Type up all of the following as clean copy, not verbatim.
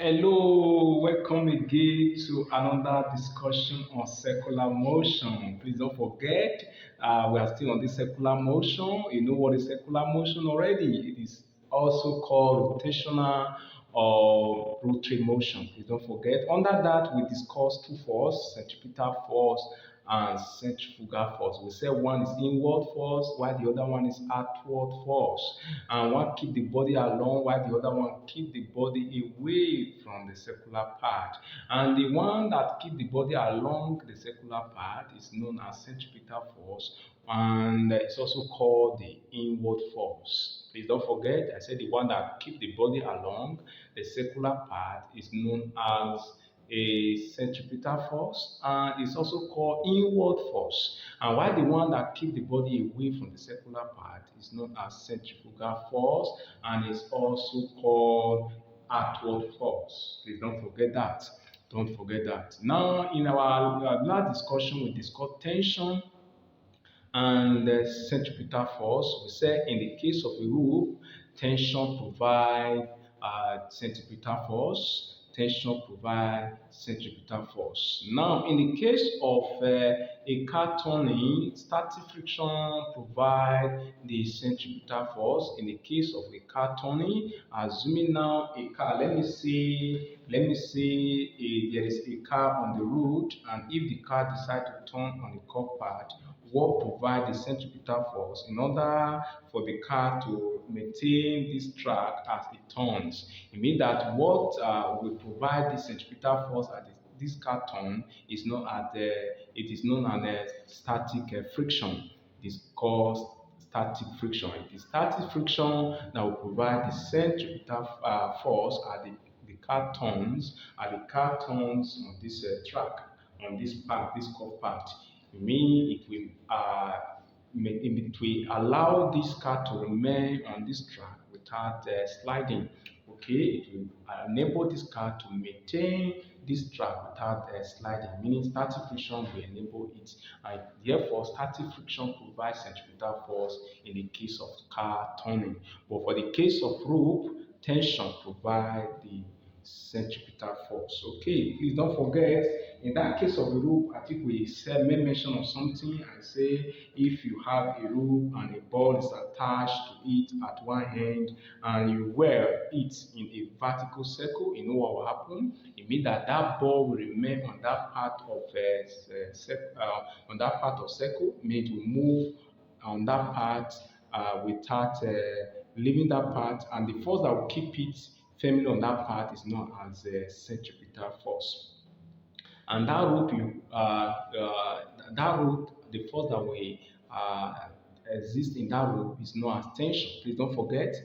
Hello, welcome again to another discussion on circular motion. Please don't forget, we are still on this circular motion. You know what is circular motion already? It is also called rotational or rotary motion. Please don't forget. Under that, we discussed two forces: centripetal force and centrifugal force. We said one is inward force while the other one is outward force. And one keep the body along while the other one keep the body away from the circular part. And the one that keep the body along the circular part is known as centripetal force, and it's also called the inward force. Please don't forget, I said the one that keep the body along the circular part is known as a centripetal force, and it's also called inward force. And while the one that keep the body away from the circular part is known as centrifugal force, and is also called outward force. Please don't forget that. Don't forget that. Now, in our last discussion, we discussed tension and centripetal force. We said in the case of a rope, tension provide centripetal force. Tension provide centripetal force. Now, in the case of a car turning, static friction provide the centripetal force. In the case of a car turning, assuming now a car, let me say there is a car on the road, and if the car decide to turn on the curb path, what provide the centripetal force in order for the car to maintain this track as it turns. It means that what will provide the centripetal force at this car turn is known as static friction. It is called static friction. It is static friction that will provide the centripetal force at the car turns on this track, on this path, this curved path. It will allow this car to remain on this track without sliding. Okay, it will enable this car to maintain this track without sliding, meaning static friction will enable it. And therefore, static friction provides centripetal force in the case of car turning. But for the case of rope, tension provides the centripetal force. Okay, please don't forget, in that case of a rope, I think we made mention of something. I say if you have a rope and a ball is attached to it at one end and you wear it in a vertical circle, you know what will happen? It means that that ball will remain on that part of circle, means it will move on that part without leaving that part, and the force that will keep it firmly on that part is known as centripetal force. And that rope, the force that will uh, exist in that rope is known as tension. Please don't forget,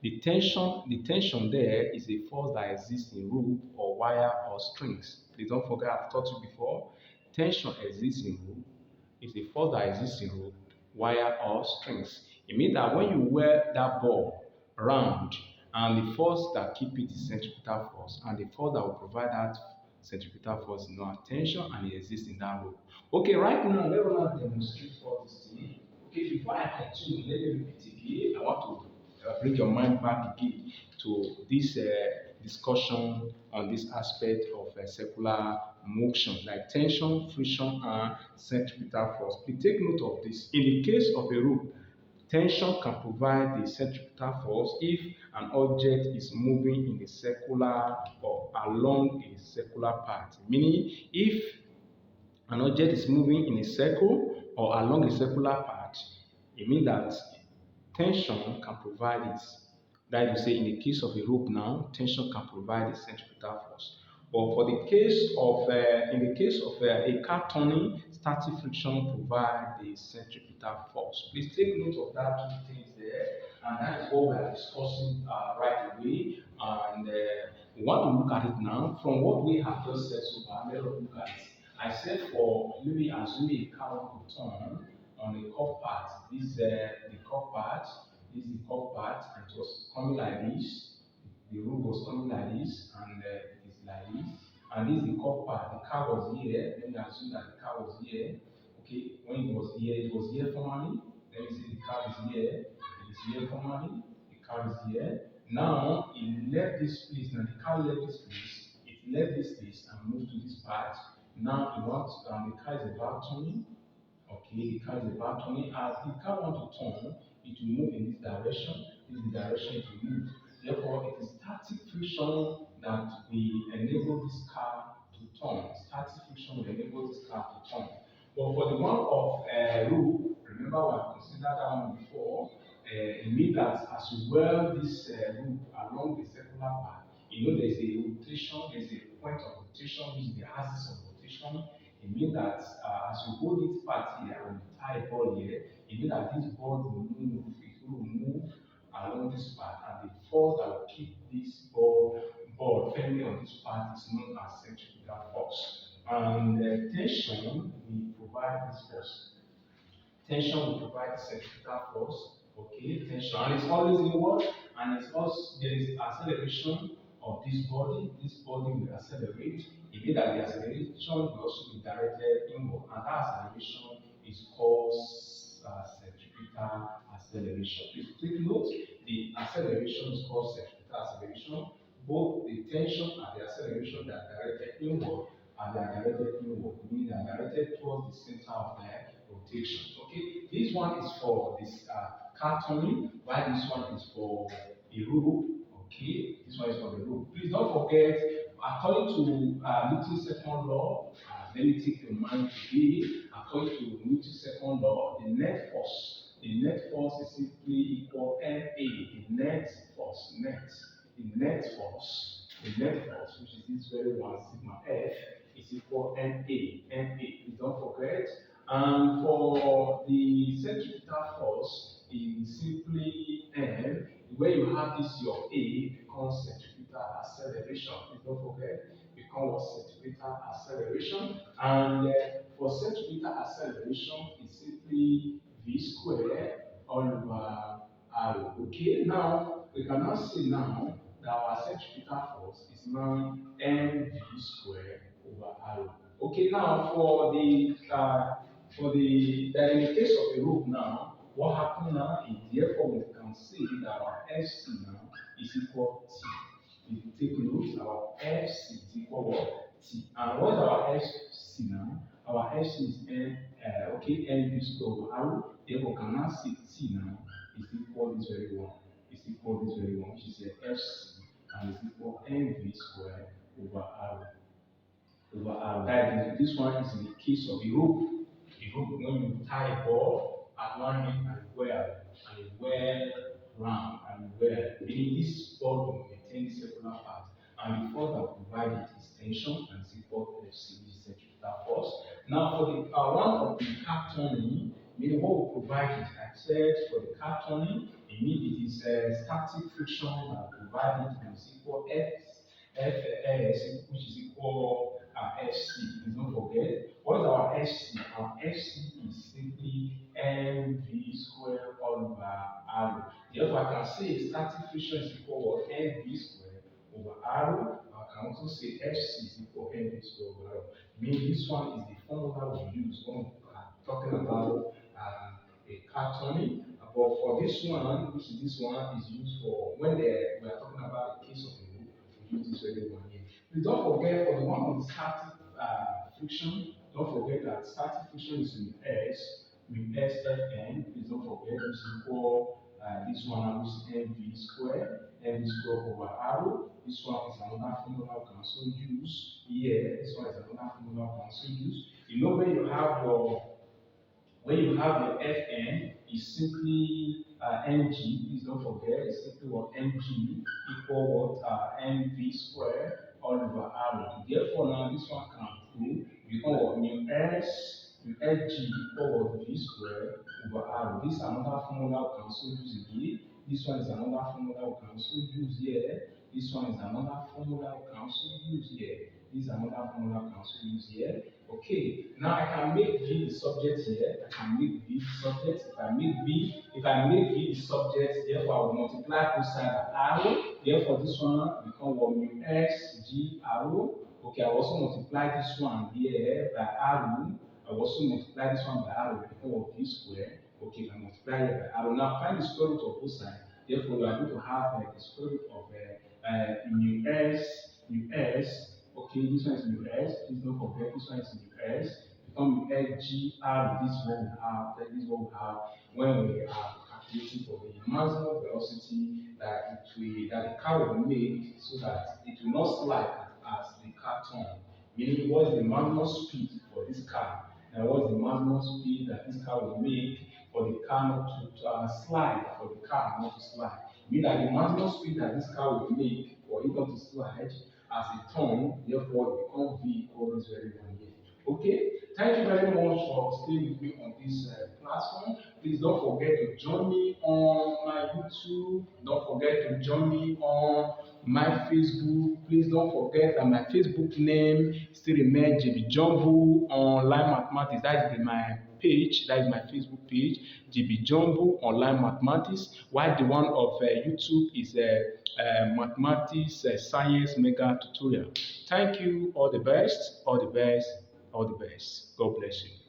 the tension there is a force that exists in rope or wire or strings. Please don't forget, I've taught you before. Tension exists in rope. It's a force that exists in rope, wire or strings. It means that when you wear that ball round, and the force that keep it is centripetal force, and the force that will provide that centripetal force is known as tension, and it exists in that rope. Okay, right now let us demonstrate all this thing. Okay, before I continue, let me repeat again. I want to bring your mind back again to this discussion on this aspect of circular motion, like tension, friction, and centripetal force. Please take note of this. In the case of a rope, tension can provide the centripetal force if an object is moving in a circular or along a circular path. Meaning, if an object is moving in a circle or along a circular path, it means that tension can provide it. That is to say, in the case of a rope now, tension can provide the centripetal force. But for the case of, in the case of a car turning, static friction provide the centripetal force. Please take note of that two things there, and that is what we are discussing right away. And we want to look at it now from what we have just said so far. Let us look at it. I said for maybe assuming a car will turn on a curved path. This is the curved path. This is the curved path, and it was coming like this. The road was coming like this, and it is like this. And this is the curved path. The car was here. Let me assume that the car was here. Okay, when it was here formally. Let me say the car is here. It is here formally. The car is here. Now it left this place. Now the car left this place. It left this place and moved to this part. Now it wants the car is about turning. Okay, the car is about turning. As the car wants to turn, it will move in this direction. This is the direction it will move. Therefore, it is static friction that will enable this car to turn. Static friction will enable this car to turn. But for the one of rule, remember we have considered that one before. It means that as you weld this loop along the circular path, you know there's a rotation, there's a point of rotation, which is the axis of rotation. It means that as you hold this part here and you tie a ball here, it means that this ball will move, it will move along this path, and the force that will keep this ball firmly on this path is known as centripetal force. And tension will provide this force. Tension will provide centripetal force, okay, tension, and it's always inward, and it's also there is acceleration of this body will accelerate. It means that the acceleration will also be directed inward, and that acceleration is called centripetal acceleration. Please take note, the acceleration is called centripetal acceleration. Both the tension and the acceleration that are directed inward and they are directed inward, meaning they are directed towards the center of the rotation. Okay, this one is for this car turning, while this one is for a rope. Okay, this one is for the rope. Please don't forget, according to Newton's second law, let me take your mind today. According to Newton's second law, the net force is simply equal NA. The net force, which is this very one sigma F, is equal NA. Please don't forget. And for the centripetal force, is simply N, where you have this your A becomes centripetal acceleration. Please don't forget, becomes centripetal acceleration. And for centripetal acceleration, it's simply V squared all over R. Okay, now we can now say now that our centripetal force is now mv squared over r. Okay, now then in the case of the rope now, what happened now is therefore we can say that our Fc now is equal T. If you take note, our Fc is equal what? T. And what is our Fc now? Our Fc is mv squared over r. Therefore, we can now say T now is equal this very one. Which is a Fc, and is equal mv squared over r. That is, this one is in the case of a rope. A rope, when you tie a ball at one end and well round and well, meaning this ball will maintain the circular path. And the force that provided is tension and is equal to Fc, which is centripetal force. Now for the one of the car turning, meaning what will provide it, I said for the car turning, it means it is static friction that will provide it and is equal Fs, which is equal Fc. Please don't forget. What is our Fc? Our Fc is simply mv squared all over r. Therefore, I can say static friction is equal what? Mv squared over r. I can also say Fc is equal mv squared over r. Meaning this one is the formula we use when we are talking about a car turning. But for this one, which is this one, is used for when we are talking about the case of the rope, we use this very one here. Please don't forget for the one on static friction, don't forget that static friction is in SFN. Please don't forget this is equal this one which is mv squared over r. This one is another formula we can also use here. This one is another formula we can also use. You know when you have your Fn, is simply mg. Please don't forget, it's simply what mg equal what mv squared all over r. Therefore, now this one can prove become what mu sg equal what v squared over r. This is another formula we can also use again. This one is another formula we can also use here. This one is another formula we can also use here. This is another formula we can also use here. Okay, now I can make V the subject here. I can make V the subject. If I make V the subject, therefore I will multiply both sides by arrow. Therefore, this one become what mu x g arrow. Okay, I will also multiply this one here by arrow. I will also multiply this one by arrow. Become what V squared. Okay, I multiply it by arrow. Now find the square root of both sides. Therefore, you are going to have the square root of mu s. Okay, this one is mu s. Please don't forget this one is mu s. Become mu s g r. This is what we have. This is what we have when we are calculating for the maximum velocity that the car will make, so that it will not slide as the car turns. Meaning, what is the maximum speed for this car? And what is the maximum speed that this car will make for the car not to slide, for the car not to slide? Meaning that the maximum speed that this car will make for it not to slide as it turns, therefore it becomes v equals this very one here. Okay, thank you very much for staying with me on this platform. Please don't forget to join me on my YouTube. Don't forget to join me on my Facebook. Please don't forget that my Facebook name still remains JB Jumbo Online Mathematics. That is my page. That is my Facebook page, JB Jumbo Online Mathematics. While the one of YouTube is Mathematics Science Mega Tutorial. Thank you. All the best. All the best. All the best. God bless you.